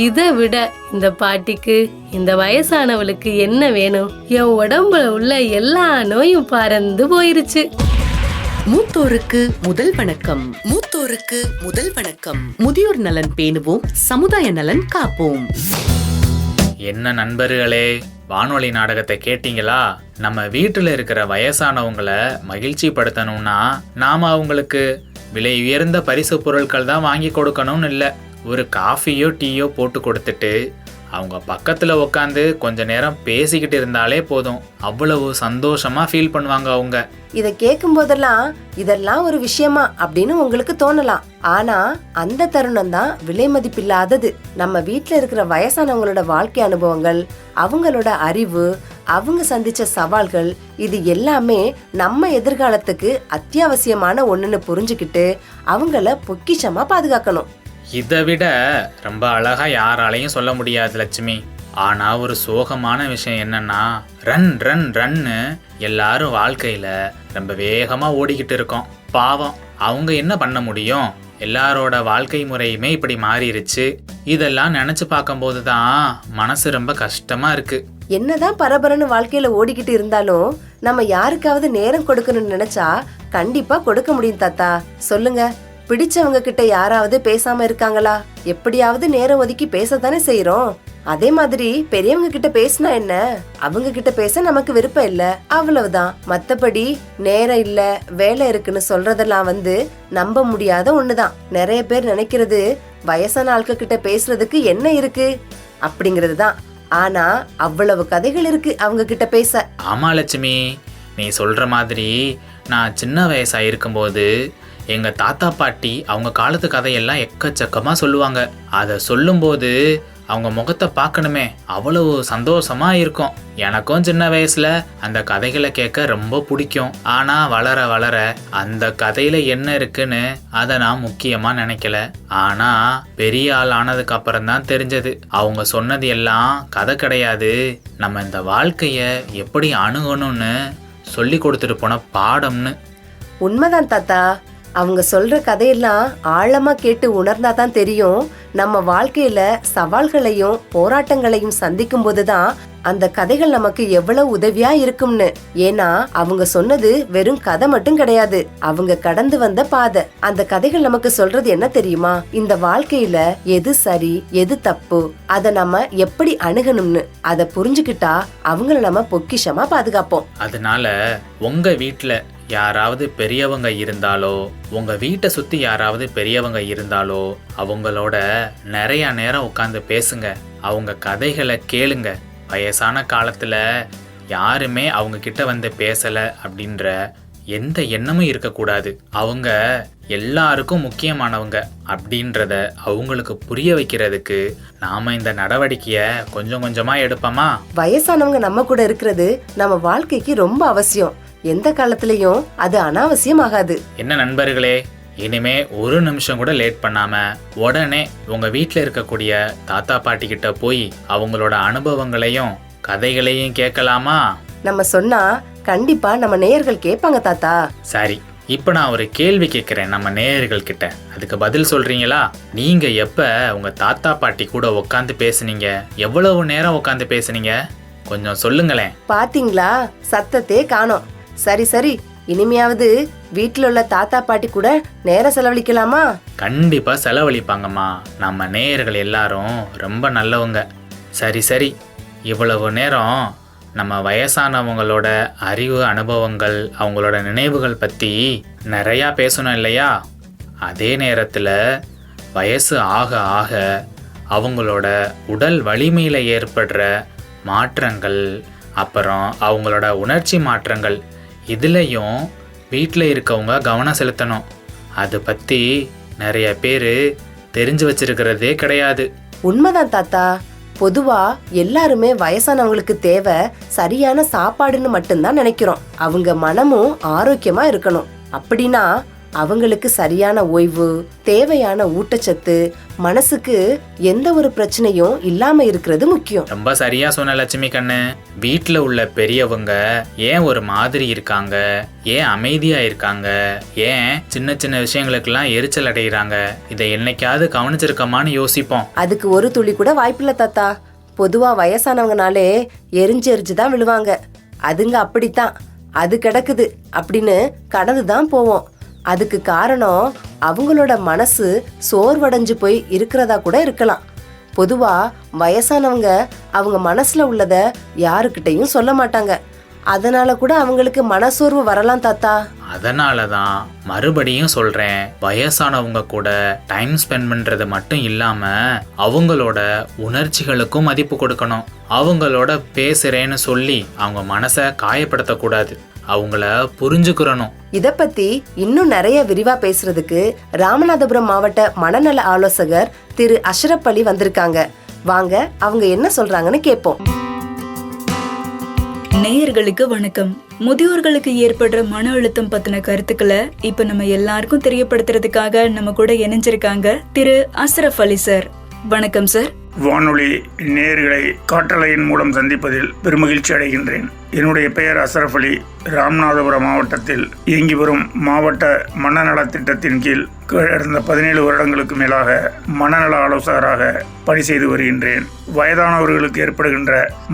இதை விட இந்த பாட்டிக்கு, இந்த வயசானவளுக்கு என்ன வேணும்? என் உடம்புல உள்ள எல்லா நோயும் பறந்து போயிருச்சு. மூத்தோருக்கு முதல் வணக்கம். மூத்தோருக்கு முதல் வணக்கம். முதியோர் நலன் பேணுவோம், சமுதாய நலன் காப்போம். என்ன நண்பர்களே, வானொலி நாடகத்தை கேட்டீங்களா? நம்ம வீட்டில் இருக்கிற வயசானவங்களை மகிழ்ச்சி படுத்தணும்னா நாம அவங்களுக்கு விலை உயர்ந்த பரிசு பொருட்கள் தான் வாங்கி கொடுக்கணும்னு இல்லை. ஒரு காஃபியோ டீயோ போட்டு கொடுத்துட்டு அவங்க பக்கத்தில் உட்காந்து கொஞ்ச நேரம் பேசிக்கிட்டு இருந்தாலே போதும். அவ்வளவு சந்தோஷமா ஃபீல் பண்ணுவாங்க அவங்க. இதை கேட்கும் போதெல்லாம் இதெல்லாம் ஒரு விஷயமா அப்படின்னு உங்களுக்கு தோணலாம். ஆனா அந்த தருணம் தான் விலை மதிப்பில்லாதது. நம்ம வீட்டுல இருக்கிற வயசானவங்களோட வாழ்க்கை அனுபவங்கள், அவங்களோட அறிவு, அவங்க சந்திச்ச சவால்கள், இது எல்லாமே நம்ம எதிர்காலத்துக்கு அத்தியாவசியமான ஒண்ணுன்னு புரிஞ்சுக்கிட்டு அவங்கள பொக்கிஷமா பாதுகாக்கணும். இதை விட ரொம்ப அழகா யாராலையும் சொல்ல முடியாது லட்சுமி. ஆனா ஒரு சோகமான விஷயம் என்னன்னா, ரன் ரன் ரன்னு எல்லாரும் வாழ்க்கையில ரொம்ப வேகமா ஓடிக்கிட்டு இருக்கோம். பாவம், அவங்க என்ன பண்ண முடியும்? எல்லாரோட வாழ்க்கை முறையுமே இப்படி மாறிடுச்சு. இதெல்லாம் நினைச்சு பார்க்கும்போது தான் மனசு ரொம்ப கஷ்டமா இருக்கு. என்னதான் பரபரன்னு வாழ்க்கையில ஓடிக்கிட்டு இருந்தாலும் நம்ம யாருக்காவது நேரம் கொடுக்கணும்னு நினைச்சா கண்டிப்பா கொடுக்க முடியும் தாத்தா. சொல்லுங்க, பிடிச்சவங்க கிட்ட யாராவது பேசாம இருக்காங்களா? எப்படியாவது நேரம் ஒதுக்கி பேசத்தானே செய்யறோம். அதே மாதிரி பெரியவங்க கிட்ட பேசினா என்ன, அவங்க கிட்ட பேச நமக்கு விருப்பம் இல்ல, அவ்வளவுதான். மத்தபடி நேரம் இல்ல, வேலை இருக்குன்னு சொல்றதெல்லாம் நம்ப முடியாத ஒண்ணுதான். நிறைய பேர் நினைக்கிறது வயசான ஆட்கள் கிட்ட பேசுறதுக்கு என்ன இருக்கு அப்படிங்கிறது தான். ஆனா அவ்வளவு கதைகள் இருக்கு அவங்க கிட்ட பேச. ஆமா லட்சுமி, நீ சொல்ற மாதிரி நான் சின்ன வயசா இருக்கும்போது எங்க தாத்தா பாட்டி அவங்க காலத்து கதையெல்லாம் எக்கச்சக்கமா சொல்லுவாங்க. அதை சொல்லும்போது அவங்க முகத்தை பார்க்கணுமே, அவ்வளவு சந்தோஷமா இருக்கும். எனக்கும் சின்ன வயசுல அந்த கதைகளை கேட்க ரொம்ப பிடிக்கும். ஆனா வளர வளர அந்த கதையில என்ன இருக்குன்னு அதை நான் முக்கியமா நினைக்கல. ஆனா பெரிய ஆள் ஆனதுக்கு அப்புறம் தான் தெரிஞ்சது, அவங்க சொன்னது எல்லாம் கதை கிடையாது, நம்ம இந்த வாழ்க்கைய எப்படி அணுகணும்னு சொல்லி கொடுத்துட்டு போன பாடம்னு. உண்மைதான் தாத்தா. அவங்க சொல்ற கதையெல்லாம் ஆழமா கேட்டு உணர்ந்தாதான் தெரியும், நம்ம வாழ்க்கையில சவால்களையும் போராட்டங்களையும் சந்திக்கும் போதுதான் அந்த கதைகள் நமக்கு எவ்வளவு உதவியா இருக்கும்னு. ஏன்னா அவங்க சொன்னது வெறும் கதை மட்டும் கிடையாது, அவங்க கடந்து வந்த பாதை. அந்த கதைகள் நமக்கு சொல்றது என்ன தெரியுமா? இந்த வாழ்க்கையில எது சரி எது தப்பு, அத நம்ம எப்படி அணுகணும்னு. அத புரிஞ்சுக்கிட்டா அவங்கள நம்ம பொக்கிஷமா பாதுகாப்போம். அதனால உங்க வீட்டுல யாராவது பெரியவங்க இருந்தாலோ உங்க வீட்டை சுத்தி யாராவது பெரியவங்க இருந்தாலோ அவங்களோட நிறைய நேரம் உட்காந்து பேசுங்க. அவங்க கதைகளை கேளுங்க. வயசான காலத்துல யாருமே அவங்க கிட்ட வந்து பேசல அப்படின்ற எந்த எண்ணமும் இருக்கக்கூடாது. அவங்க எல்லாருக்கும் முக்கியமானவங்க அப்படின்றத அவங்களுக்கு புரிய வைக்கிறதுக்கு நாம இந்த நடவடிக்கையை கொஞ்சம் கொஞ்சமா எடுப்போமா? வயசானவங்க நம்ம கூட இருக்கிறது நம்ம வாழ்க்கைக்கு ரொம்ப அவசியம். எந்த காலத்திலயும் அது அனாவசியம் ஆகாது. என்ன நண்பர்களே, இனிமே ஒரு நிமிஷம் கூட லேட் பண்ணாம உடனே உங்க வீட்டில் இருக்கக்கூடிய தாத்தா பாட்டி கிட்ட போய் அவங்களோட அனுபவங்களையும் கதைகளையும் கேட்கலாமா? நம்ம சொன்னா கண்டிப்பா நம்ம நேயர்கள் கேட்பாங்க தாத்தா. சரி, இப்போ நான் ஒரு கேள்வி கேட்குறேன் நம்ம நேயர்கள் கிட்ட. அதுக்கு பதில் சொல்றீங்களா? நீங்க எப்ப உங்க தாத்தா பாட்டி கூட உட்காந்து பேசுனீங்க? எவ்வளவு நேரம் உட்காந்து பேசுனீங்க? கொஞ்சம் சொல்லுங்களேன். பாத்தீங்களா, சத்தத்தே காணோம். சரி சரி, இனிமையாவது வீட்டுல உள்ள தாத்தா பாட்டி கூட நேரம் செலவழிக்கலாமா? கண்டிப்பா செலவழிப்பாங்கம்மா. நம்ம நேயர்கள் எல்லாரும் ரொம்ப நல்லவங்க. சரி சரி, இவ்வளவு நேரம் நம்ம வயசானவங்களோட அறிவு, அனுபவங்கள், அவங்களோட நினைவுகள் பற்றி நிறையா பேசணும் இல்லையா? அதே நேரத்தில் வயசு ஆக ஆக அவங்களோட உடல் வலிமையில் ஏற்படுற மாற்றங்கள், அப்புறம் அவங்களோட உணர்ச்சி மாற்றங்கள், இதுலேயும் வீட்டில் இருக்கவங்க கவனம் செலுத்தணும். அதை பற்றி நிறைய பேர் தெரிஞ்சு வச்சிருக்கிறதே கிடையாது. உண்மைதான் தாத்தா. பொதுவா எல்லாருமே வயசானவங்களுக்கு தேவை சரியான சாப்பாடுன்னு மட்டும்தான் நினைக்கிறோம். அவங்க மனமும் ஆரோக்கியமா இருக்கணும். அப்படின்னா அவங்களுக்கு சரியான ஓய்வு, தேவையான ஊட்டச்சத்து, மனசுக்கு எந்த ஒரு பிரச்சனையும் இல்லாம இருக்கிறது முக்கியம். ரொம்ப சரியா சொன்ன லட்சுமி கண்ணு. வீட்டில் உள்ள பெரியவங்க ஏன் ஒரு மாதிரி இருக்காங்க, ஏன் அமைதியா இருக்காங்க, ஏன் சின்ன சின்ன விஷயங்களுக்கெல்லாம் எரிச்சல் அடைகிறாங்க, இதை என்னைக்காவது கவனிச்சிருக்கமான்னு யோசிப்போம். அதுக்கு ஒரு துளி கூட வாய்ப்பில்லை தாத்தா. பொதுவா வயசானவங்கனாலே எரிஞ்சு தான் விழுவாங்க. அதுங்க அப்படித்தான், அது கிடக்குது அப்படின்னு கடந்துதான் போவோம். அதுக்கு காரணம் அவங்களோட மனசு சோர்வடைஞ்சு போய் இருக்கிறதா கூட இருக்கலாம். பொதுவா வயசானவங்க அவங்க மனசுல உள்ளத யாருக்கிட்டையும் சொல்ல மாட்டாங்க. அதனால கூட அவங்களுக்கு மனசோர்வு வரலாம் தாத்தா. அதனால தான் மறுபடியும் சொல்றேன், வயசானவங்க கூட டைம் ஸ்பெண்ட் பண்றது மட்டும் இல்லாம அவங்களோட உணர்ச்சிகளுக்கும் மதிப்பு கொடுக்கணும். அவங்களோட பேசுறேன்னு சொல்லி அவங்க மனசை காயப்படுத்தக்கூடாது. அவங்கள புரிஞ்சுக்கிறணும். இத பத்தி இன்னும் நிறைய விரிவா பேசுறதுக்கு ராமநாதபுரம் மாவட்ட மனநல ஆலோசகர் திரு அஷ்ரப் அலி வந்திருக்காங்க. வாங்க அவங்க என்ன சொல்றாங்கன்னு கேட்போம். நேயர்களுக்கு வணக்கம். முதியோர்களுக்கு ஏற்படுற மன அழுத்தம் பத்தின கருத்துக்களை இப்ப நம்ம எல்லாருக்கும் தெரியப்படுத்துறதுக்காக நம்ம கூட இணைஞ்சிருக்காங்க திரு அஷ்ரப் அலி சார். வணக்கம் சார். வானொலி நேயர்களை காற்றலையின் மூலம் சந்திப்பதில் பெருமகிழ்ச்சி அடைகின்றேன். என்னுடைய பெயர் அஷ்ரப் அலி. ராமநாதபுரம் மாவட்டத்தில் இயங்கி வரும் மாவட்ட மனநல திட்டத்தின் கீழ் கடந்த 17 வருடங்களுக்கு மேலாக மனநல ஆலோசகராக பணி செய்து வருகின்றேன். வயதானவர்களுக்கு ஏற்படுகின்ற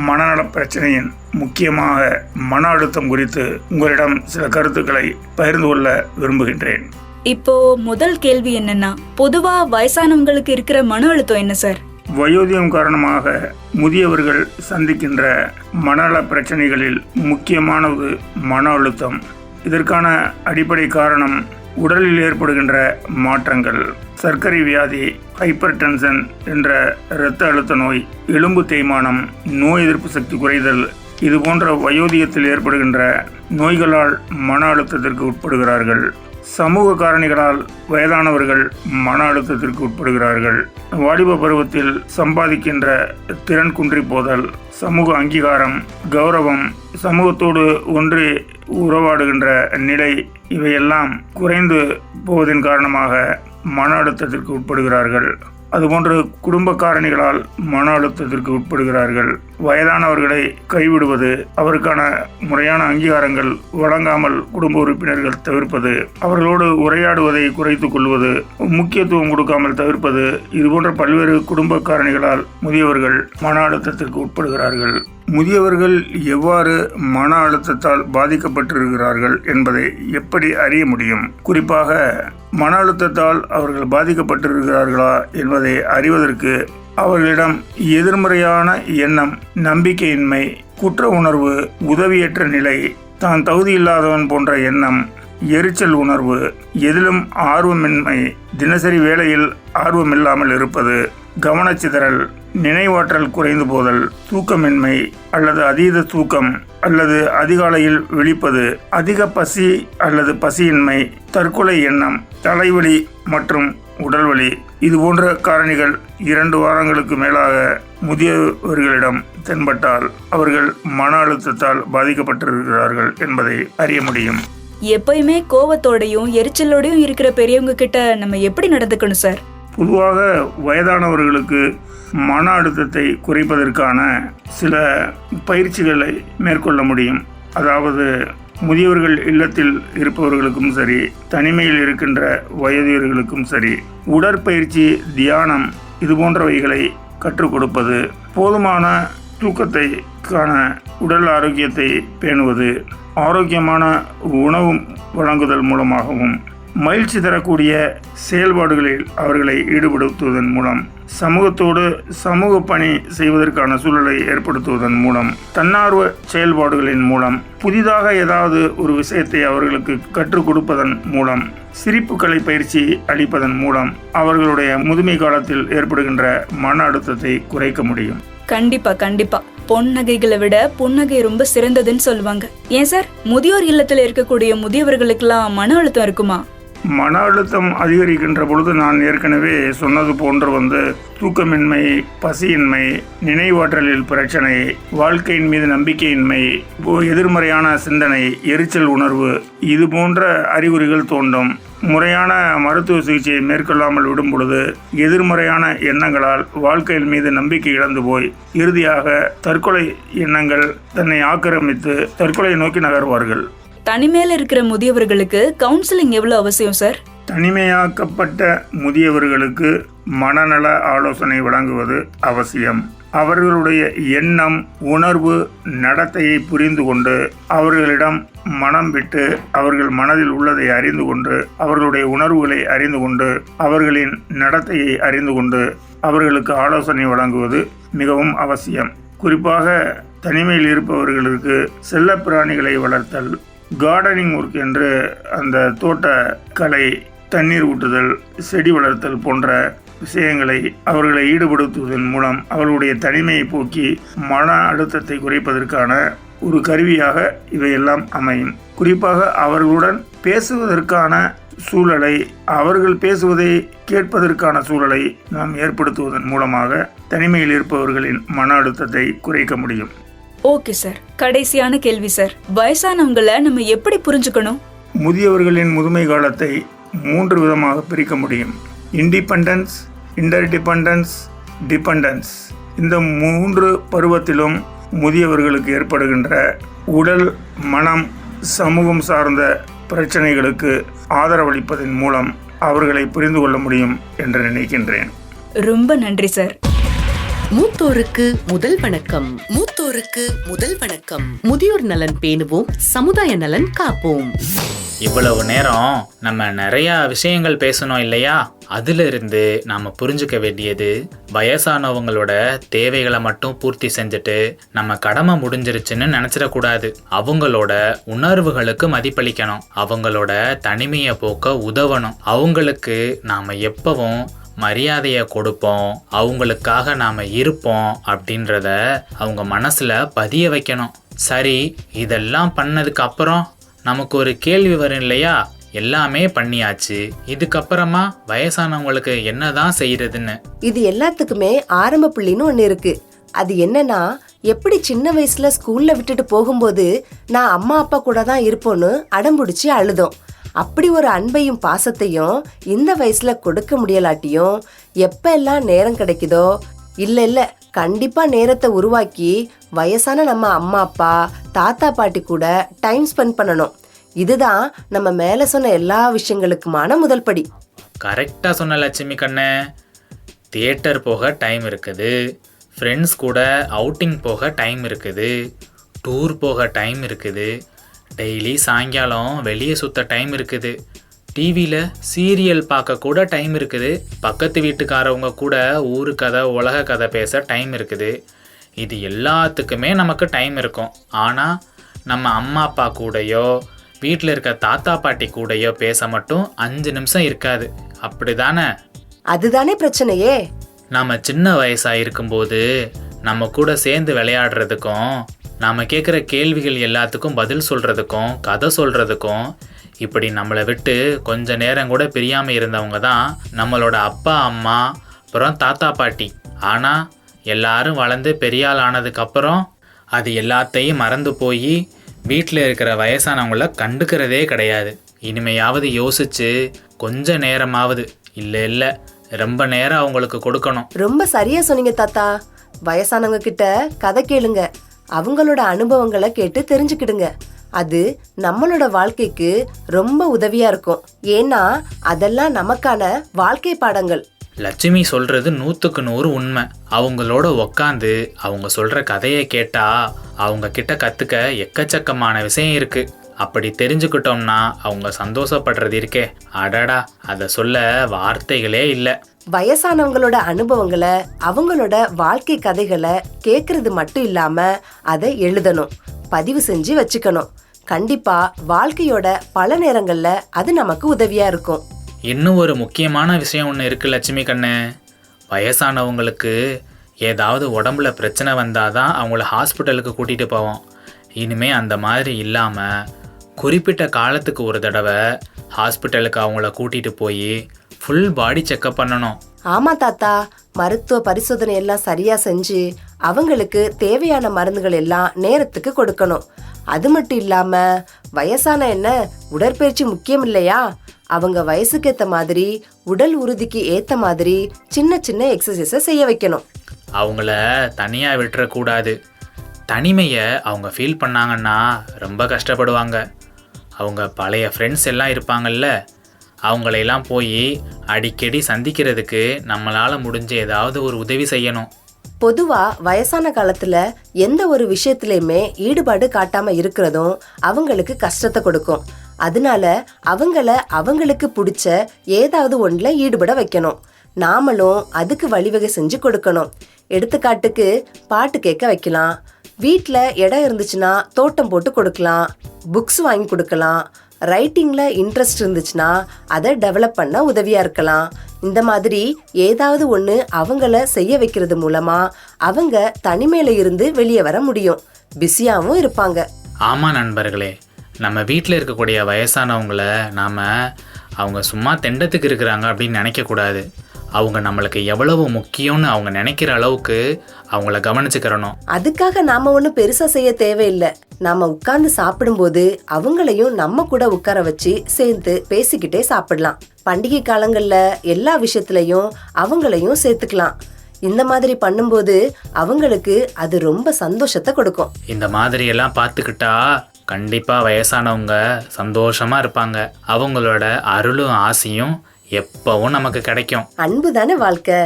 மனநல பிரச்சனையின் முக்கியமாக மன அழுத்தம் குறித்து உங்களிடம் சில கருத்துக்களை பகிர்ந்து கொள்ள விரும்புகின்றேன். இப்போ முதல் கேள்வி என்னன்னா, பொதுவா வயசானவங்களுக்கு இருக்கிற மன அழுத்தம் என்ன சார்? வயோதிகம் காரணமாக முதியவர்கள் சந்திக்கின்ற மனநல பிரச்சனைகளில் முக்கியமானது மன அழுத்தம். இதற்கான அடிப்படை காரணம் உடலில் ஏற்படுகின்ற மாற்றங்கள். சர்க்கரை வியாதி, ஹைப்பர் டென்ஷன் என்ற இரத்த அழுத்த நோய், எலும்பு தேய்மானம், நோய் எதிர்ப்பு சக்தி குறைதல், இது போன்ற வயோதிகத்தில் ஏற்படுகின்ற நோய்களால் மன அழுத்தத்திற்கு உட்படுகிறார்கள். சமூக காரணிகளால் வயதானவர்கள் மன அழுத்தத்திற்கு உட்படுகிறார்கள். வாலிப பருவத்தில் சம்பாதிக்கின்ற திறன் குன்றி போதல், சமூக அங்கீகாரம், கௌரவம், சமூகத்தோடு ஒன்றி உறவாடுகின்ற நிலை, இவையெல்லாம் குறைந்து போவதன் காரணமாக மன அழுத்தத்திற்கு உட்படுகிறார்கள். அதுபோன்று குடும்ப காரணிகளால் மன அழுத்தத்திற்கு உட்படுகிறார்கள். வயதானவர்களை கைவிடுவது, அவருக்கான முறையான அங்கீகாரங்கள் வழங்காமல் குடும்ப உறுப்பினர்கள் தவிர்ப்பது, அவர்களோடு உரையாடுவதை குறைத்துக் கொள்வது, முக்கியத்துவம் கொடுக்காமல் தவிர்ப்பது, இதுபோன்ற பல்வேறு குடும்ப காரணிகளால் முதியவர்கள் மன அழுத்தத்திற்கு உட்படுகிறார்கள். முதியவர்கள் எவ்வாறு மன அழுத்தத்தால் பாதிக்கப்பட்டிருக்கிறார்கள் என்பதை எப்படி அறிய முடியும்? குறிப்பாக மன அழுத்தத்தால் அவர்கள் பாதிக்கப்பட்டிருக்கிறார்களா என்பதை அறிவதற்கு அவர்களிடம் எதிர்மறையான எண்ணம், நம்பிக்கையின்மை, குற்ற உணர்வு, உதவியற்ற நிலை, தான் தகுதியில்லாதவன் போன்ற எண்ணம், எரிச்சல் உணர்வு, எதிலும் ஆர்வமின்மை, தினசரி வேலையில் ஆர்வமில்லாமல் இருப்பது, கவனச்சிதறல், நினைவாற்றல் குறைந்து போதல், தூக்கமின்மை அல்லது அதீத தூக்கம் அல்லது அதிகாலையில் விழிப்பது, அதிக பசி அல்லது பசியின்மை, தற்கொலை எண்ணம், தலைவலி மற்றும் உடல்வலி, இது போன்ற காரணிகள் 2 வாரங்களுக்கு மேலாக முதியவர்களிடம் தென்பட்டால் அவர்கள் மன அழுத்தத்தால் பாதிக்கப்பட்டிருக்கிறார்கள் என்பதை அறிய முடியும். எப்பயுமே கோவத்தோடையும் எரிச்சலோடையும் இருக்கிற பெரியவங்க கிட்ட நம்ம எப்படி நடந்துக்கணும் சார்? பொதுவாக வயதானவர்களுக்கு மன அழுத்தத்தை குறைப்பதற்கான சில பயிற்சிகளை மேற்கொள்ள முடியும். அதாவது முதியவர்கள் இல்லத்தில் இருப்பவர்களுக்கும் சரி, தனிமையில் இருக்கின்ற வயதியர்களுக்கும் சரி, உடற்பயிற்சி, தியானம் இது போன்றவைகளை கற்றுக் கொடுப்பது, போதுமான தூக்கத்தை காண உடல் ஆரோக்கியத்தை பேணுவது, ஆரோக்கியமான உணவு வழங்குதல் மூலமாகவும், மகிழ்ச்சி தரக்கூடிய செயல்பாடுகளில் அவர்களை ஈடுபடுத்துவதன் மூலம், சமூகத்தோடு சமூக பணி செய்வதற்கான சூழலை ஏற்படுத்துவதன் மூலம், தன்னார்வ செயல்பாடுகளின் மூலம், புதிதாக ஏதாவது ஒரு விஷயத்தை அவர்களுக்கு கற்றுக் கொடுப்பதன் மூலம், சிரிப்புக்கலை பயிற்சி அளிப்பதன் மூலம் அவர்களுடைய முதுமை காலத்தில் ஏற்படுகின்ற மன அழுத்தத்தை குறைக்க முடியும். கண்டிப்பா பொன்னகைகளை விட புன்னகை ரொம்ப சிறந்ததுன்னு சொல்லுவாங்க. ஏன் சார், முதியோர் இல்லத்துல இருக்கக்கூடிய முதியவர்களுக்கெல்லாம் மன அழுத்தம் இருக்குமா? மன அழுத்தம் அதிகரிக்கின்ற பொழுது நான் ஏற்கனவே சொன்னது போன்று தூக்கமின்மை, பசியின்மை, நினைவாற்றலில் பிரச்சனை, வாழ்க்கையின் மீது நம்பிக்கையின்மை, எதிர்மறையான சிந்தனை, எரிச்சல் உணர்வு, இது போன்ற அறிகுறிகள் தோன்றும். முறையான மருத்துவ சிகிச்சையை மேற்கொள்ளாமல் விடும் பொழுது எதிர்மறையான எண்ணங்களால் வாழ்க்கையின் மீது நம்பிக்கை இழந்து போய் இறுதியாக தற்கொலை எண்ணங்கள் தன்னை ஆக்கிரமித்து தற்கொலையை நோக்கி நகர்வார்கள். தனிமையில இருக்கிற முதியவர்களுக்கு கவுன்சிலிங் எவ்வளவு அவசியம் சார்? தனிமையாக்கப்பட்ட முதியவர்களுக்கு மனநல ஆலோசனை வழங்குவது அவசியம். அவர்களுடைய எண்ணம், உணர்வு, நடத்தையை புரிந்து கொண்டு அவர்களிடம் மனம் விட்டு அவர்கள் மனதில் உள்ளதை அறிந்து கொண்டு, அவர்களுடைய உணர்வுகளை அறிந்து கொண்டு, அவர்களின் நடத்தையை அறிந்து கொண்டு அவர்களுக்கு ஆலோசனை வழங்குவது மிகவும் அவசியம். குறிப்பாக தனிமையில் இருப்பவர்களுக்கு செல்ல பிராணிகளை வளர்த்தல், கார்டனிங் ஒர்க் என்று அந்த தோட்டக்கலை, தண்ணீர் ஊட்டுதல், செடி வளர்த்தல் போன்ற விஷயங்களை அவர்களை ஈடுபடுத்துவதன் மூலம் அவர்களுடைய தனிமையை போக்கி மன அழுத்தத்தை குறைப்பதற்கான ஒரு கருவியாக இவையெல்லாம் அமையும். குறிப்பாக அவர்களுடன் பேசுவதற்கான சூழலை, அவர்கள் பேசுவதை கேட்பதற்கான சூழலை நாம் ஏற்படுத்துவதன் மூலமாக தனிமையில் இருப்பவர்களின் மன அழுத்தத்தை குறைக்க முடியும். ஓகே சார், கடைசியான கேள்வி சார், வயசானவங்களை நம்ம எப்படி புரிஞ்சுக்கணும்? முதியவர்களின் முதுமை காலத்தை 3 விதமாக பிரிக்க முடியும். Independence, interdependence, dependence. இந்த 3 பருவத்திலும் முதியவர்களுக்கு ஏற்படுகின்ற உடல், மனம், சமூகம் சார்ந்த பிரச்சனைகளுக்கு ஆதரவளிப்பதன் மூலம் அவர்களை புரிந்து கொள்ள முடியும் என்று நினைக்கின்றேன். ரொம்ப நன்றி சார். மூத்தோருக்கு முதல் வணக்கம். மூத்தோருக்கு முதல் வணக்கம். முதியோர் நலன் பேணுவோம், சமுதாய நலன் காப்போம். இவ்வளவு நேரம் நம்ம நிறைய விஷயங்கள் பேசணும் இல்லையா? அதுல இருந்து நாம புரிஞ்சுக்க வேண்டியது, வயசானவங்களோட தேவைகளை மட்டும் பூர்த்தி செஞ்சுட்டு நம்ம கடமை முடிஞ்சிருச்சுன்னு நினைச்சிடக்கூடாது. அவங்களோட உணர்வுகளுக்கு மதிப்பளிக்கணும், அவங்களோட தனிமையை போக்க உதவணும். அவங்களுக்கு நாம எப்பவும் மரியாதையை கொடுப்போம், அவங்களுக்காக நாம இருப்போம் அப்படின்றத அவங்க மனசுல பதிய வைக்கணும். சரி, இதெல்லாம் பண்ணதுக்கு அப்புறம் நமக்கு ஒரு கேள்வி வரும் இல்லையா? எல்லாமே பண்ணியாச்சு, இதுக்கப்புறமா வயசானவங்களுக்கு என்னதான் செய்யறதுன்னு. இது எல்லாத்துக்குமே ஆரம்ப புள்ளின்னு ஒண்ணு இருக்கு. அது என்னன்னா, எப்படி சின்ன வயசுல ஸ்கூல்ல விட்டுட்டு போகும்போது நான் அம்மா அப்பா கூட தான் இருப்போன்னு அடம்பிடிச்சு அழுதோம். அப்படி ஒரு அன்பையும் பாசத்தையும் இந்த வயசுல கொடுக்க முடியலாட்டியும், எப்ப எல்லாம் நேரம் கிடைக்குதோ, இல்ல கண்டிப்பா நேரத்தை உருவாக்கி வயசான நம்ம அம்மா அப்பா, தாத்தா பாட்டி கூட டைம் ஸ்பெண்ட் பண்ணணும். இதுதான் நம்ம மேல சொன்ன எல்லா விஷயங்களுக்குமான முதல் படி. கரெக்டா சொன்ன லட்சுமி கண்ணு. தியேட்டர் போக டைம் இருக்குது, ஃப்ரெண்ட்ஸ் கூட அவுட்டிங் போக டைம் இருக்குது, டூர் போக டைம் இருக்குது, டெய்லி சாயங்காலம் வெளியே சுத்த டைம் இருக்குது, டிவியில் சீரியல் பார்க்க கூட டைம் இருக்குது, பக்கத்து வீட்டுக்காரவங்க கூட ஊரு கதை உலக கதை பேச டைம் இருக்குது. இது எல்லாத்துக்குமே நமக்கு டைம் இருக்கும். ஆனால் நம்ம அம்மா அப்பா கூடயோ வீட்டில் இருக்க தாத்தா பாட்டி கூடயோ பேச மட்டும் 5 நிமிஷம் இருக்காது. அப்படிதானே? அதுதானே பிரச்சனையே. நம்ம சின்ன வயசாக இருக்கும்போது நம்ம கூட சேர்ந்து விளையாடுறதுக்கும் நாம் கேட்குற கேள்விகள் எல்லாத்துக்கும் பதில் சொல்கிறதுக்கும் கதை சொல்கிறதுக்கும் இப்படி நம்மளை விட்டு கொஞ்ச நேரம் கூட பிரியாமல் இருந்தவங்க தான் நம்மளோட அப்பா அம்மா அப்புறம் தாத்தா பாட்டி. ஆனால் எல்லாரும் வளர்ந்து பெரியாள் ஆனதுக்கப்புறம் அது எல்லாத்தையும் மறந்து போய் வீட்டில் இருக்கிற வயசானவங்கள கண்டுக்கிறதே கிடையாது. இனிமையாவது யோசிச்சு கொஞ்ச நேரமாவது இல்லை ரொம்ப நேரம் அவங்களுக்கு கொடுக்கணும். ரொம்ப சரியா சொன்னீங்க தாத்தா. வயசானவங்க கிட்ட கதை கேளுங்க, அவங்களோட அனுபவங்களை கேட்டு தெரிஞ்சுக்கிடுங்க. அது நம்மளோட வாழ்க்கைக்கு ரொம்ப உதவியா இருக்கும். ஏன்னா அதெல்லாம் நமக்கான வாழ்க்கை பாடங்கள். லட்சுமி சொல்றது 100க்கு 100 உண்மை. அவங்களோட உக்காந்து அவங்க சொல்ற கதையை கேட்டா அவங்க கிட்ட கத்துக்க எக்கச்சக்கமான விஷயம் இருக்கு. அப்படி தெரிஞ்சுக்கிட்டோம்னா அவங்க சந்தோஷப்படுறது இருக்கே, அடடா, அதை சொல்ல வார்த்தைகளே இல்லை. வயசானவங்களோட அனுபவங்களை, அவங்களோட வாழ்க்கை கதைகளை கேட்கறது மட்டும் இல்லாம அதை எழுதணும், பதிவு செஞ்சு வச்சுக்கணும். கண்டிப்பா வாழ்க்கையோட பல நேரங்கள்ல அது நமக்கு உதவியா இருக்கும். இன்னும் ஒரு முக்கியமான விஷயம் ஒன்று இருக்கு லட்சுமி கண்ணு. வயசானவங்களுக்கு ஏதாவது உடம்புல பிரச்சனை வந்தாதான் அவங்கள ஹாஸ்பிட்டலுக்கு கூட்டிகிட்டு போவோம். இனிமே அந்த மாதிரி இல்லாமல் குறிப்பிட்ட காலத்துக்கு ஒரு தடவை ஹாஸ்பிட்டலுக்கு அவங்கள கூட்டிகிட்டு போய் ஃபுல் பாடி செக்கப் பண்ணணும். ஆமா தாத்தா, மருத்துவ பரிசோதனை எல்லாம் சரியா செஞ்சு அவங்களுக்கு தேவையான மருந்துகள் எல்லாம் நேரத்துக்கு கொடுக்கணும். அது மட்டும் இல்லாம வயசான என்ன உடற்பயிற்சி முக்கியம் இல்லையா? அவங்க வயசுக்கு ஏத்த மாதிரி உடல் உறுதிக்கு ஏத்த மாதிரி சின்ன சின்ன எக்ஸசைஸை செய்ய வைக்கணும். அவங்கள தனியாக விட்டுறக்கூடாது. தனிமையை அவங்க ஃபீல் பண்ணாங்கன்னா ரொம்ப கஷ்டப்படுவாங்க. அவங்க பழைய ஃப்ரெண்ட்ஸ் எல்லாம் இருப்பாங்கல்ல, அவங்களையெல்லாம் போய் அடிக்கடி சந்திக்கிறதுக்கு நம்மளால் முடிஞ்ச ஏதாவது ஒரு உதவி செய்யணும். பொதுவா வயசான காலத்துல எந்த ஒரு விஷயத்திலயுமே ஈடுபாடு காட்டாம இருக்கிறதும் அவங்களுக்கு கஷ்டத்தை கொடுக்கும். அதனால அவங்களுக்கு பிடிச்ச ஏதாவது ஒன்றுல ஈடுபட வைக்கணும். நாமளும் அதுக்கு வழிவகை செஞ்சு கொடுக்கணும். எடுத்துக்காட்டுக்கு பாட்டு கேட்க வைக்கலாம், வீட்டில் இடம் இருந்துச்சுன்னா தோட்டம் போட்டு கொடுக்கலாம், புக்ஸ் வாங்கி கொடுக்கலாம், ரைட்டிங்ல இன்ட்ரெஸ்ட் இருந்துச்சுன்னா அதை டெவலப் பண்ண உதவியா இருக்கலாம். இந்த மாதிரி ஏதாவது ஒன்று அவங்கள செய்ய வைக்கிறது மூலமா அவங்க தனிமையில இருந்து வெளியே வர முடியும், பிஸியாகவும் இருப்பாங்க. ஆமாம் நண்பர்களே, நம்ம வீட்டில் இருக்கக்கூடிய வயசானவங்கள நாம் அவங்க சும்மா தெண்டத்துக்கு இருக்கிறாங்க அப்படின்னு நினைக்கக்கூடாது. அவங்க நம்மளுக்கு எவ்வளவு முக்கியம்னு அவங்க நினைக்கிற அளவுக்கு அவங்கள கவனிச்சுக்கிறணும். அதுக்காக நாம ஒன்றும் பெருசா செய்ய தேவையில்லை. நாம உட்கார்ந்து சாப்பிடும்போது அவங்களையும் நம்ம கூட உட்கார வச்சு சேர்ந்து பேசிக்கிட்டே சாப்பிடலாம். பண்டிகை காலங்கள்ல எல்லா விஷயத்திலையும் அவங்களையும் சேர்த்துக்கலாம். இந்த மாதிரி பண்ணும்போது அவங்களுக்கு அது ரொம்ப சந்தோஷத்தை கொடுக்கும். இந்த மாதிரி எல்லாம் பார்த்துக்கிட்டா கண்டிப்பா வயசானவங்க சந்தோஷமா இருப்பாங்க. அவங்களோட அருளும் ஆசையும் எப்பவும் நமக்கு கிடைக்கும். அன்பு தானே வாழ்க்கை.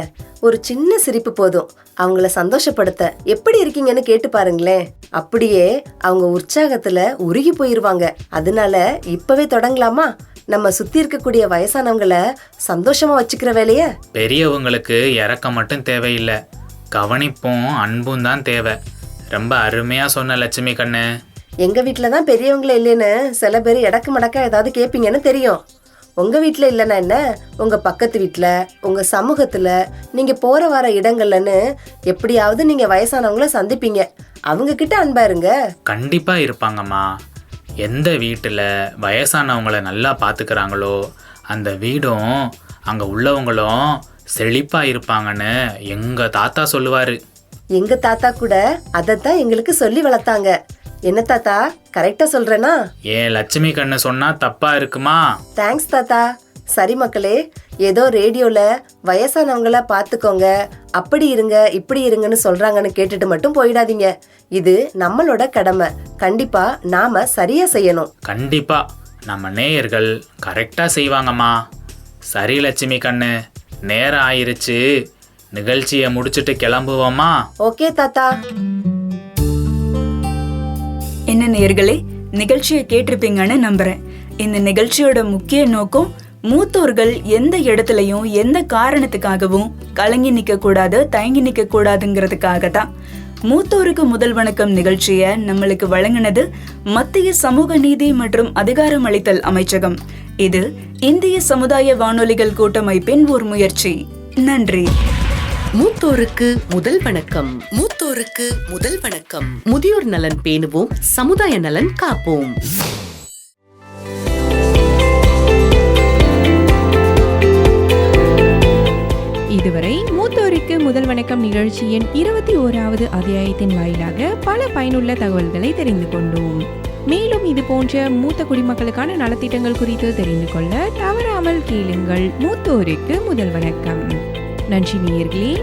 ஒரு சின்ன சிரிப்பு போதும் அவங்கள சந்தோஷப்படுத்த. எப்படி இருக்கீங்கன்னு கேட்டு பாருங்களேன், அப்படியே அவங்க உற்சாகத்துல உருகி போயிருவாங்க. அதனால இப்பவே தொடங்கலாமா? நம்ம சுத்தி இருக்கக்கூடிய வயசானவங்கள சந்தோஷமா வச்சுக்கிற வேலைய. பெரியவங்களுக்கு இறக்கம் மட்டும் தேவையில்லை, கவனிப்பும் அன்பும் தான் தேவை. ரொம்ப அருமையா சொன்ன லட்சுமி கண்ணு. எங்க வீட்டுலதான் பெரியவங்களே இல்லைன்னு சில பேர் எடக்கு மடக்கா ஏதாவது கேட்பீங்கன்னு தெரியும். உங்க வீட்டுல இல்லைன்னா என்ன, உங்க பக்கத்து வீட்டுல, உங்க சமூகத்துல, நீங்க போற வர இடங்கள்லன்னு எப்படியாவது நீங்க வயசானவங்கள சந்திப்பீங்க. அவங்க கிட்ட அன்பா இருங்க. கண்டிப்பா இருப்பாங்கம்மா. எந்த வீட்டில் வயசானவங்கள நல்லா பார்த்துக்கிறாங்களோ அந்த வீடும் அங்கே உள்ளவங்களும் செழிப்பாக இருப்பாங்கன்னு எங்கள் தாத்தா சொல்லுவார். எங்க தாத்தா கூட அதைத்தான் எங்களுக்கு சொல்லி வளர்த்தாங்க. என்ன தாத்தா, கரெக்டா சொல்றேனா? ஏன் லட்சுமி கண்ணு சொன்னா தப்பா இருக்குமா? தேங்க்ஸ் தாத்தா. சரி மக்களே, ஏதோ ரேடியோல வயசானவங்கள பார்த்துக்கோங்க, அப்படி இருங்க இப்படி இருங்கன்னு சொல்றாங்கன்னு கேட்டுட்டு மட்டும் போயிடாதீங்க. இது நம்மளோட கடமை. கண்டிப்பா நாம சரியா செய்யணும். கண்டிப்பா நம்ம நேயர்கள் கரெக்டா செய்வாங்கம்மா. சரி லட்சுமி கண்ணு, நேரம் ஆயிருச்சு, நிகழ்ச்சியை முடிச்சுட்டு கிளம்புவோமா? ஓகே தாத்தா. என்ன நேயர்களே, நிகழ்ச்சியை கேட்டிருப்பீங்கன்னு நம்புறேன். இந்த நிகழ்ச்சியோட முக்கிய நோக்கம் மூத்தோர்கள் எந்த இடத்துலயும் எந்த காரணத்துக்காகவும் கலங்கி நிக்க கூடாது, தயங்கி நிக்க கூடாதுங்கிறதுக்காக தான். மூத்தோருக்கு முதல் வணக்கம் நிகழ்ச்சியை நம்மளுக்கு வழங்கினது மத்திய சமூக நீதி மற்றும் அதிகாரமளித்தல் அமைச்சகம். இது இந்திய சமுதாய வானொலிகள் கூட்டமைப்பின் ஒரு முயற்சி. நன்றி. மூத்தோருக்கு முதல் வணக்கம். மூத்தோருக்கு முதல் வணக்கம். முதியோர் நலன் பேணுவோம், சமுதாய நலன் காப்போம். இதுவரை மூத்தோருக்கு முதல் வணக்கம் நிகழ்ச்சியின் 21வது அத்தியாயத்தின் வாயிலாக பல பயனுள்ள தகவல்களை தெரிந்து கொண்டோம். மேலும் இது போன்ற மூத்த குடிமக்களுக்கான நலத்திட்டங்கள் குறித்து தெரிந்து கொள்ள தவறாமல் கேளுங்கள் மூத்தோருக்கு முதல் வணக்கம். நன்றி நேயர்களே.